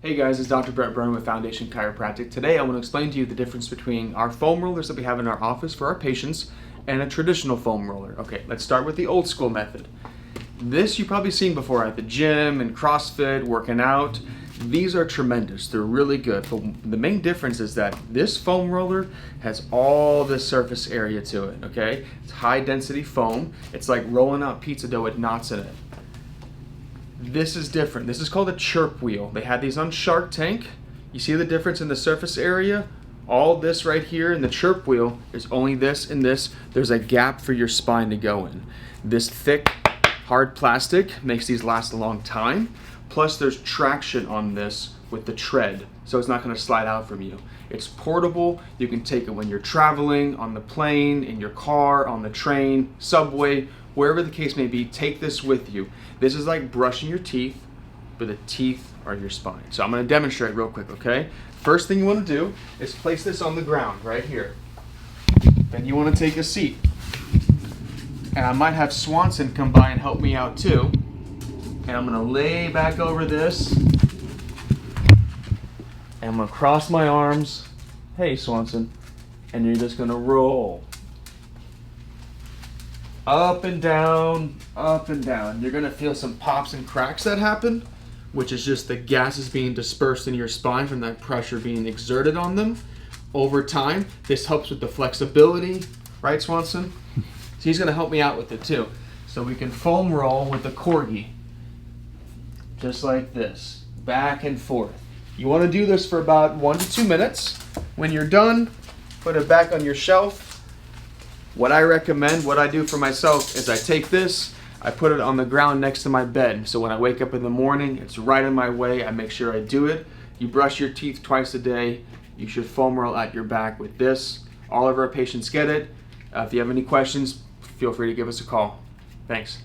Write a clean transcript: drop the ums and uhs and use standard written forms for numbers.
Hey guys, it's Dr. Berner with Foundation Chiropractic. Today I want to explain to you the difference between our foam rollers that we have in our office for our patients and a traditional foam roller. Okay, let's start with the old school method. This you've probably seen before at the gym and CrossFit, working out. These are tremendous, they're really good. But the main difference is that this foam roller has all this surface area to it, okay? It's high density foam. It's like rolling out pizza dough with knots in it. This is different. This is called a Chirp wheel. They had these on Shark Tank. You see the difference in the surface area? All this right here in the Chirp wheel is only this and this. There's a gap for your spine to go in. This thick, hard plastic makes these last a long time. Plus there's traction on this with the tread, so it's not going to slide out from you. It's portable. You can take it when you're traveling, on the plane, in your car, on the train, subway, wherever the case may be. Take this with you. This is like brushing your teeth, but the teeth are your spine. So I'm going to demonstrate real quick, okay? First thing you want to do is place this on the ground right here. Then you want to take a seat. And I might have Swanson come by and help me out too. And I'm going to lay back over this. And I'm going to cross my arms. Hey, Swanson. And you're just going to roll. Up and down, up and down. You're going to feel some pops and cracks that happen, which is just the gases being dispersed in your spine from that pressure being exerted on them. Over time, this helps with the flexibility. Right, Swanson? So he's going to help me out with it too. So we can foam roll with the corgi. Just like this, back and forth. You want to do this for about 1 to 2 minutes. When you're done, put it back on your shelf. What I recommend, what I do for myself, is I take this, I put it on the ground next to my bed. So when I wake up in the morning, it's right in my way. I make sure I do it. You brush your teeth twice a day. You should foam roll at your back with this. All of our patients get it. If you have any questions, feel free to give us a call. Thanks.